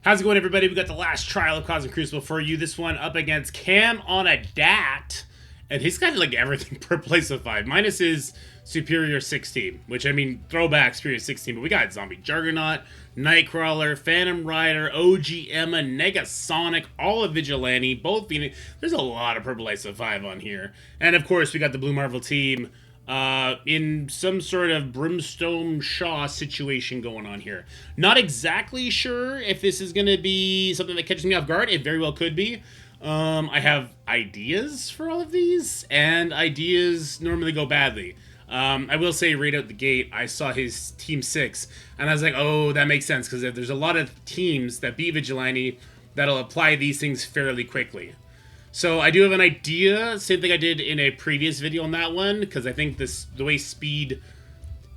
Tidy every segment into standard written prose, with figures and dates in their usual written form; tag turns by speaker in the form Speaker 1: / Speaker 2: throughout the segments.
Speaker 1: How's it going, everybody? We got the last trial of Cosmic Crucible for you. This one up against Cam on a DAT. And he's got like everything per place of 5. Minus his Superior 16, which I mean, throwback Superior 16, but we got Zombie Juggernaut, Nightcrawler, Phantom Rider, OG Emma, Negasonic, all of Vigilante, both Phoenix. There's a lot of purple place of 5 on here. And of course, we got the Blue Marvel team in some sort of Brimstone Shaw situation going on here. Not exactly sure if this is going to be something that catches me off guard. It very well could be. I have ideas for all of these, and ideas normally go badly. I will say right out the gate, I saw his Team 6, and I was like, oh, that makes sense, because there's a lot of teams that beat Vigilante that'll apply these things fairly quickly. So I do have an idea, same thing I did in a previous video on that one, because I think the way speed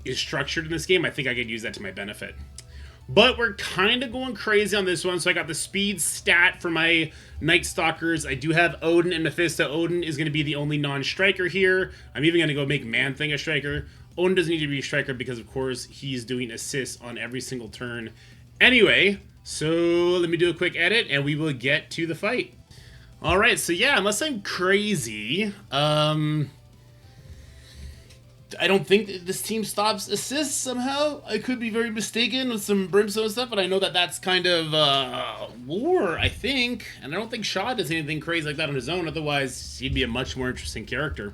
Speaker 1: is structured in this game, I think I could use that to my benefit. But we're kind of going crazy on this one, so I got the speed stat for my Night Stalkers. I do have Odin and Mephisto. Odin is going to be the only non-striker here. I'm even going to go make Man-Thing a striker. Odin doesn't need to be a striker because, of course, he's doing assists on every single turn. Anyway, so let me do a quick edit, and we will get to the fight. Alright, so yeah, unless I'm crazy, I don't think this team stops assists somehow. I could be very mistaken with some Brimstone stuff, but I know that that's kind of lore, I think. And I don't think Shaw does anything crazy like that on his own, otherwise he'd be a much more interesting character.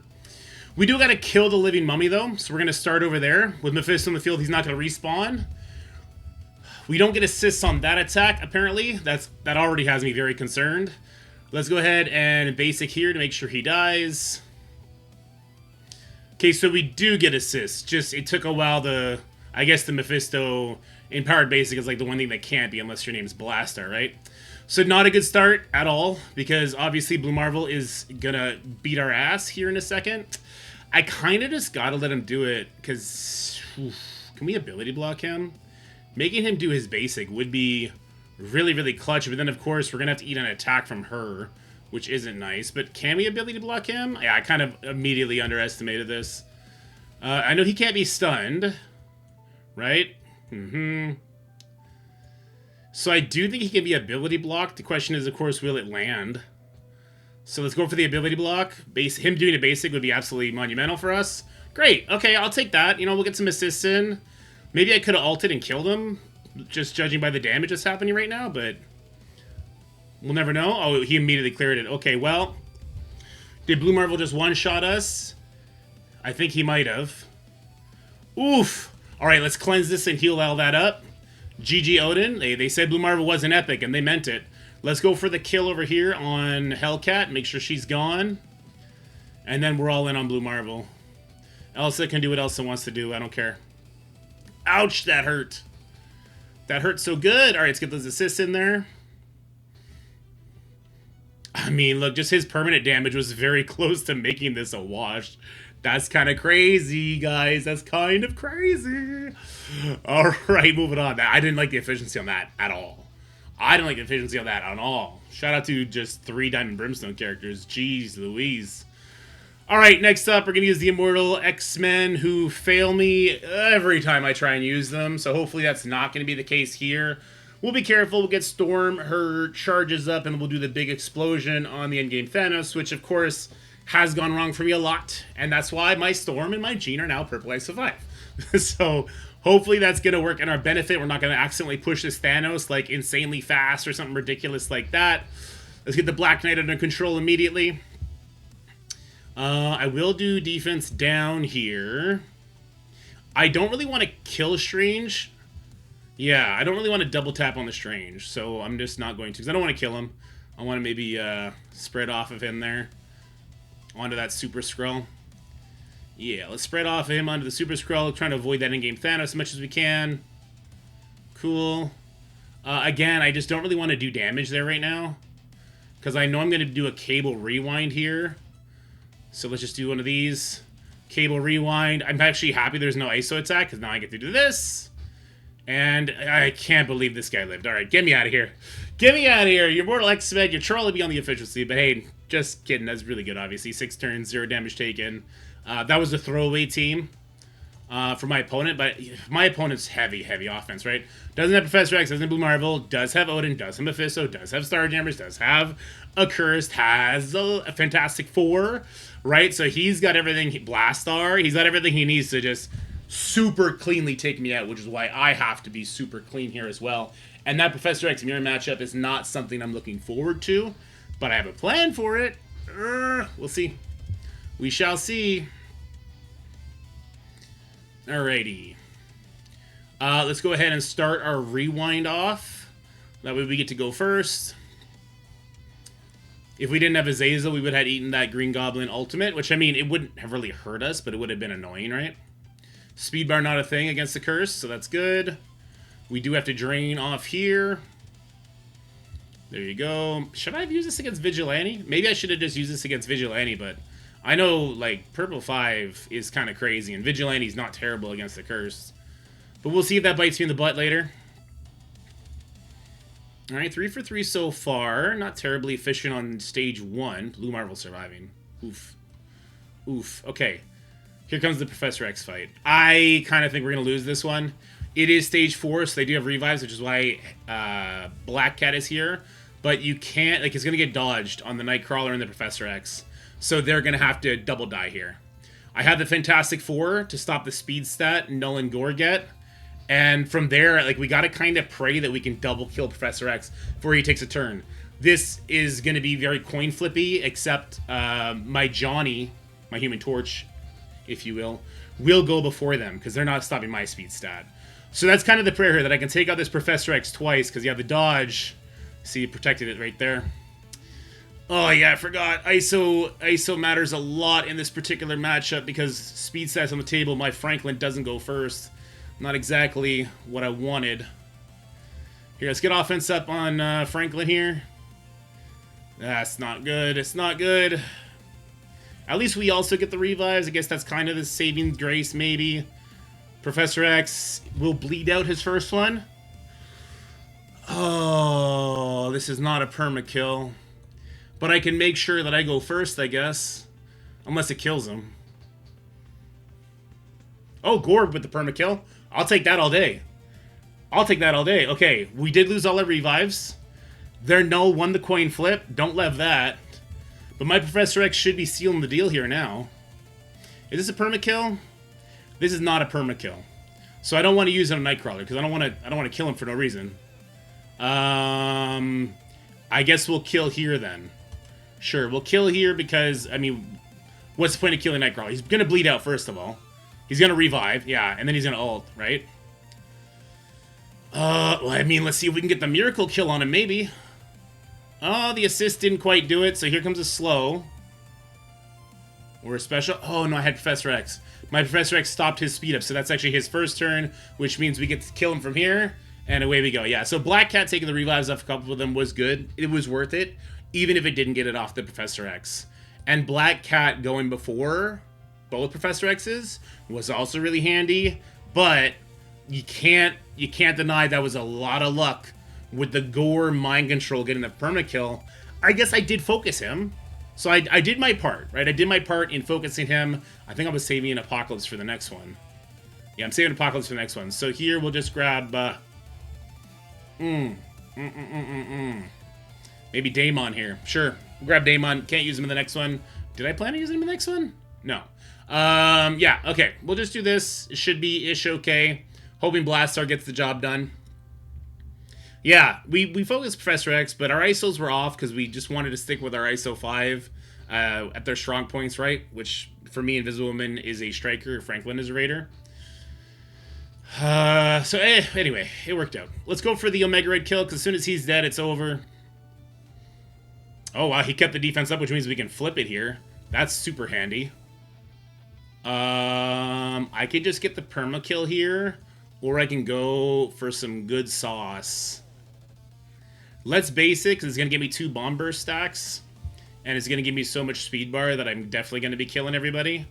Speaker 1: We do gotta kill the living mummy though, so we're gonna start over there. With Mephisto in the field, he's not gonna respawn. We don't get assists on that attack, apparently. That already has me very concerned. Let's go ahead and basic here to make sure he dies. Okay, so we do get assists. Just, it took a while to... I guess the Mephisto empowered basic is like the one thing that can't be unless your name's Blastaar, right? So not a good start at all, because obviously Blue Marvel is gonna beat our ass here in a second. I kind of just gotta let him do it, because... Can we ability block him? Making him do his basic would be... really, really clutch, but then, of course, we're going to have to eat an attack from her, which isn't nice. But can we ability block him? Yeah, I kind of immediately underestimated this. I know he can't be stunned, right? So I do think he can be ability blocked. The question is, of course, will it land? So let's go for the ability block. Him doing a basic would be absolutely monumental for us. Great. Okay, I'll take that. You know, we'll get some assists in. Maybe I could have ulted and killed him, just judging by the damage that's happening right now, but we'll never know. Oh, he immediately cleared it. Okay, well, did Blue Marvel just one-shot us? I think he might have. Oof! Alright, let's cleanse this and heal all that up. GG Odin. They said Blue Marvel wasn't epic, and they meant it. Let's go for the kill over here on Hellcat. Make sure she's gone. And then we're all in on Blue Marvel. Elsa can do what Elsa wants to do. I don't care. Ouch, that hurt. That hurts so good. All right, let's get those assists in there. I mean, look, just his permanent damage was very close to making this a wash. That's kind of crazy, guys. That's kind of crazy. All right, moving on. I didn't like the efficiency on that at all. I didn't like the efficiency on that at all. Shout out to just 3 Diamond Brimstone characters. Jeez Louise. Alright, next up, we're going to use the Immortal X-Men, who fail me every time I try and use them, so hopefully that's not going to be the case here. We'll be careful, we'll get Storm, her charges up, and we'll do the big explosion on the endgame Thanos, which of course has gone wrong for me a lot, and that's why my Storm and my Jean are now purple ice of 5. So hopefully that's going to work in our benefit. We're not going to accidentally push this Thanos like insanely fast or something ridiculous like that. Let's get the Black Knight under control immediately. I will do defense down here. I don't really want to kill Strange. Yeah, I don't really want to double tap on the Strange, so I'm just not going to, because I don't want to kill him. I want to maybe spread off of him there onto that Super Skrull. Yeah, let's spread off of him onto the Super Skrull, trying to avoid that in-game Thanos as much as we can. Cool. Again, I just don't really want to do damage there right now, because I know I'm going to do a cable rewind here. So let's just do one of these. Cable rewind. I'm actually happy there's no ISO attack, because now I get to do this. And I can't believe this guy lived. Alright, get me out of here. Get me out of here. You're Mortal X-Men. You're trolling me on the efficiency. But hey, just kidding. That's really good, obviously. 6 turns, 0 damage taken. That was a throwaway team. for my opponent, but my opponent's heavy offense, right? Doesn't have Professor X, doesn't have Blue Marvel, does have Odin, does have Mephisto, does have Starjammers, does have Accursed, has a Fantastic Four, right? So he's got everything, Blastaar, he's got everything he needs to just super cleanly take me out, which is why I have to be super clean here as well. And that Professor X mirror matchup is not something I'm looking forward to, but I have a plan for it. We'll see. We shall see. Alrighty. Let's go ahead and start our rewind off. That way we get to go first. If we didn't have Azazel, we would have eaten that Green Goblin ultimate, which, I mean, it wouldn't have really hurt us, but it would have been annoying, right? Speed bar not a thing against the curse, so that's good. We do have to drain off here. There you go. Should I have used this against Vigilante? Maybe I should have just used this against Vigilante, but I know, like, Purple 5 is kind of crazy, and Vigilante's not terrible against the curse. But we'll see if that bites me in the butt later. Alright, 3 for 3 so far. Not terribly efficient on stage 1. Blue Marvel surviving. Oof. Oof. Okay. Here comes the Professor X fight. I kind of think we're going to lose this one. It is stage 4, so they do have revives, which is why Black Cat is here. But you can't, like, it's going to get dodged on the Nightcrawler and the Professor X. So they're going to have to double die here. I have the Fantastic Four to stop the speed stat Null and Gore get. And from there, like, we got to kind of pray that we can double kill Professor X before he takes a turn. This is going to be very coin flippy, except my Johnny, my Human Torch, if you will go before them, because they're not stopping my speed stat. So that's kind of the prayer here, that I can take out this Professor X twice, because you have the dodge. See, you protected it right there. Oh yeah, I forgot. ISO matters a lot in this particular matchup, because speed stats on the table, my Franklin doesn't go first. Not exactly what I wanted. Here, let's get offense up on Franklin here. That's not good. It's not good. At least we also get the revives. I guess that's kind of the saving grace, maybe. Professor X will bleed out his first one. Oh, this is not a perma-kill. But I can make sure that I go first, I guess. Unless it kills him. Oh, Gorg with the perma-kill. I'll take that all day. I'll take that all day. Okay, we did lose all our revives. Their Null won the coin flip. Don't lev that. But my Professor X should be sealing the deal here now. Is this a perma-kill? This is not a perma-kill. So I don't want to use it on Nightcrawler, because I don't want to kill him for no reason. I guess we'll kill here then. Sure, we'll kill here because, I mean, what's the point of killing Nightcrawler? He's going to bleed out, first of all. He's going to revive, yeah, and then he's going to ult, right? Well, I mean, let's see if we can get the miracle kill on him, maybe. Oh, the assist didn't quite do it, so here comes a slow. Or a special. Oh, no, I had Professor X. My Professor X stopped his speed up, so that's actually his first turn, which means we get to kill him from here, and away we go. Yeah, so Black Cat taking the revives off a couple of them was good. It was worth it, even if it didn't get it off the Professor X. And Black Cat going before both Professor X's was also really handy, but you can't deny that was a lot of luck with the Gore mind control getting the perma-kill. I guess I did focus him. So I did my part, right? I did my part in focusing him. I think I was saving Apocalypse for the next one. Yeah, I'm saving Apocalypse for the next one. So here we'll just grab... Maybe Daemon here. Sure. We'll grab Daemon. Can't use him in the next one. Did I plan on using him in the next one? No. Yeah, okay. We'll just do this. It should be ish okay. Hoping Blastaar gets the job done. Yeah, we focused Professor X, but our ISOs were off because we just wanted to stick with our ISO 5 at their strong points, right? Which, for me, Invisible Woman is a striker, Franklin is a raider. Anyway, it worked out. Let's go for the Omega Red kill, because as soon as he's dead, it's over. Oh, wow, he kept the defense up, which means we can flip it here. That's super handy. I could just get the perma kill here, or I can go for some good sauce. Let's basic, because it's going to give me 2 bomb burst stacks, and it's going to give me so much speed bar that I'm definitely going to be killing everybody.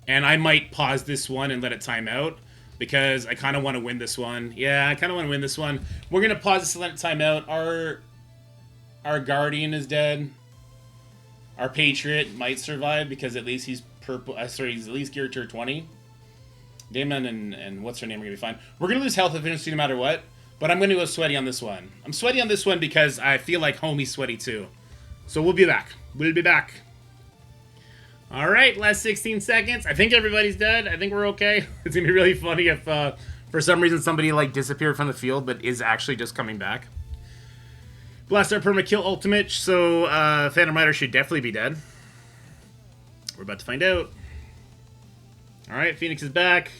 Speaker 1: And I might pause this one and let it time out, because I kind of want to win this one. Yeah, I kind of want to win this one. We're going to pause this and let it time out. Our Guardian is dead. Our Patriot might survive, because at least he's purple. Sorry, he's at least gear tier 20. Damon and what's her name are going to be fine. We're going to lose health efficiency no matter what, but I'm going to go sweaty on this one. I'm sweaty on this one because I feel like homie's sweaty too. So we'll be back. We'll be back. All right, last 16 seconds. I think everybody's dead. I think we're okay. It's going to be really funny if for some reason somebody like disappeared from the field but is actually just coming back. Blastaar permakill ultimate, so Phantom Rider should definitely be dead. We're about to find out. Alright, Phoenix is back.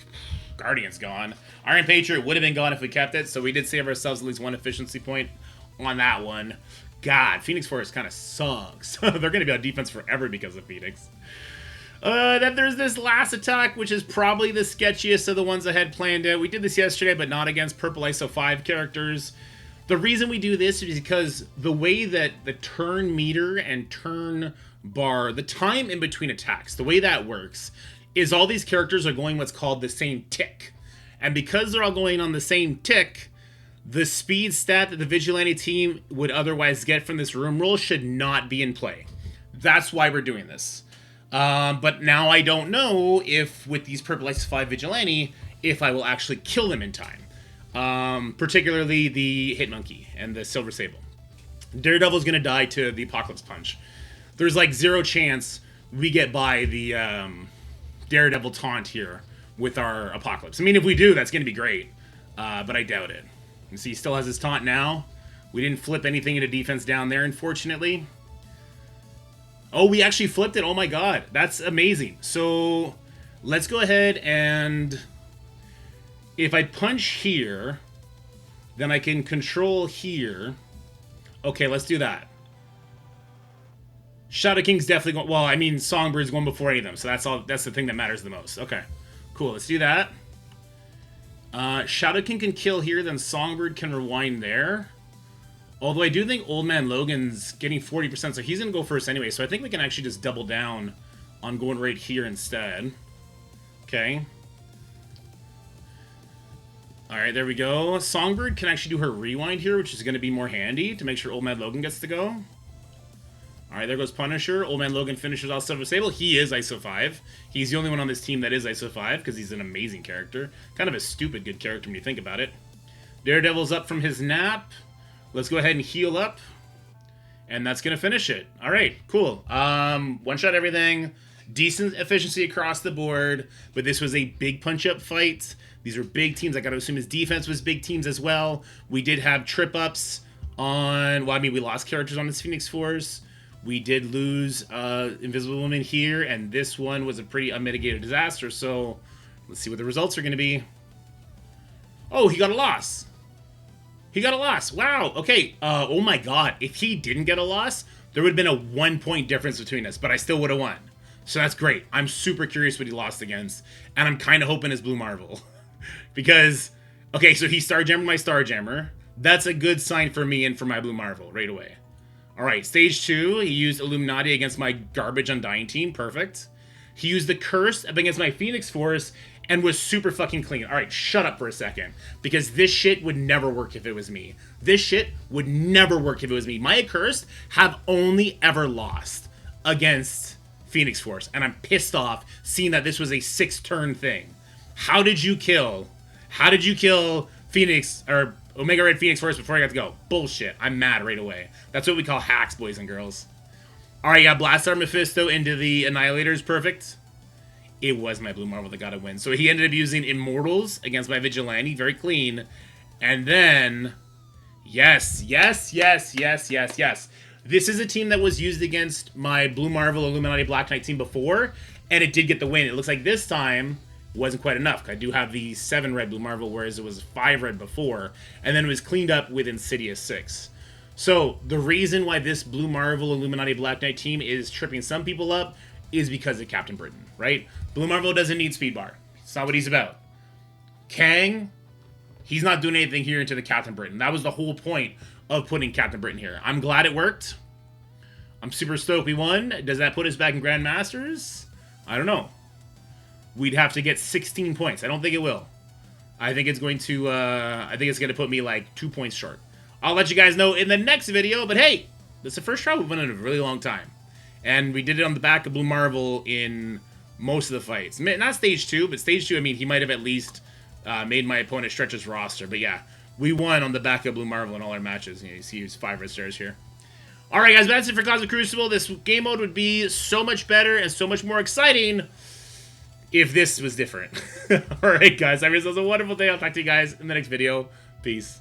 Speaker 1: Guardian's gone. Iron Patriot would have been gone if we kept it, so we did save ourselves at least one efficiency point on that one. God, Phoenix Force kind of sucks. They're going to be on defense forever because of Phoenix. Then there's this last attack, which is probably the sketchiest of the ones I had planned out. We did this yesterday, but not against Purple ISO 5 characters. The reason we do this is because the way that the turn meter and turn bar, the time in between attacks, the way that works is all these characters are going what's called the same tick. And because they're all going on the same tick, the speed stat that the Vigilante team would otherwise get from this room roll should not be in play. That's why we're doing this. But now I don't know if, with these Purple ISO 5 Vigilante, if I will actually kill them in time. Particularly the Hit Monkey and the Silver Sable. Daredevil's going to die to the Apocalypse Punch. There's like 0 chance we get by the Daredevil taunt here with our Apocalypse. I mean, if we do, that's going to be great. But I doubt it. You see, he still has his taunt now. We didn't flip anything into defense down there, unfortunately. Oh, we actually flipped it. Oh my god. That's amazing. So, let's go ahead and... if I punch here, then I can control here. Okay, let's do that. Shadow King's definitely going... well, I mean, Songbird's going before any of them, so that's the thing that matters the most. Okay, cool. Let's do that. Shadow King can kill here, then Songbird can rewind there. Although I do think Old Man Logan's getting 40%, so he's going to go first anyway. So I think we can actually just double down on going right here instead. Okay. Alright, there we go. Songbird can actually do her rewind here, which is going to be more handy to make sure Old Man Logan gets to go. Alright, there goes Punisher. Old Man Logan finishes off Silver Sable. He is ISO 5. He's the only one on this team that is ISO 5, because he's an amazing character. Kind of a stupid good character when you think about it. Daredevil's up from his nap. Let's go ahead and heal up. And that's going to finish it. Alright, cool. One-shot everything. Decent efficiency across the board, but this was a big punch-up fight. These are big teams. I got to assume his defense was big teams as well. We did have trip-ups on... well, I mean, we lost characters on his Phoenix Force. We did lose Invisible Woman here, and this one was a pretty unmitigated disaster, so let's see what the results are going to be. Oh, he got a loss. He got a loss. Wow. Okay. Oh my god. If he didn't get a loss, there would have been a 1-point difference between us, but I still would have won. So that's great. I'm super curious what he lost against, and I'm kind of hoping it's Blue Marvel. Because, okay, so he Starjammered my Starjammer. That's a good sign for me and for my Blue Marvel right away. Alright, stage 2, he used Illuminati against my garbage Undying team. Perfect. He used the Curse up against my Phoenix Force and was super fucking clean. Alright, shut up for a second. Because this shit would never work if it was me. This shit would never work if it was me. My Accursed have only ever lost against Phoenix Force. And I'm pissed off seeing that this was a 6-turn thing. How did you kill Phoenix, or Omega Red Phoenix Force before I got to go? Bullshit. I'm mad right away. That's what we call hacks, boys and girls. Alright, got Blastaar Mephisto into the Annihilators. Perfect. It was my Blue Marvel that got a win. So he ended up using Immortals against my Vigilante. Very clean. And then... yes. This is a team that was used against my Blue Marvel Illuminati Black Knight team before, and it did get the win. It looks like this time wasn't quite enough. I do have the 7 red Blue Marvel, whereas it was 5 red before, and then it was cleaned up with Insidious 6. So the reason why this Blue Marvel Illuminati Black Knight team is tripping some people up is because of Captain Britain, right? Blue Marvel doesn't need speed bar. It's not what he's about. Kang, he's not doing anything here into the Captain Britain. That was the whole point of putting Captain Britain here. I'm glad it worked. I'm super stoked we won. Does that put us back in Grandmasters? I don't know. We'd have to get 16 points. I don't think it will. I think it's going to put me like 2 points short. I'll let you guys know in the next video, but hey, this is the first try we've won in a really long time. And we did it on the back of Blue Marvel in most of the fights. Not stage 2, but stage 2, I mean, he might have at least made my opponent stretch his roster. But yeah, we won on the back of Blue Marvel in all our matches. You see he's 5 red stars here. Alright guys, that's it for Cosmic Crucible. This game mode would be so much better and so much more exciting if this was different. Alright guys, I wish this was a wonderful day. I'll talk to you guys in the next video. Peace.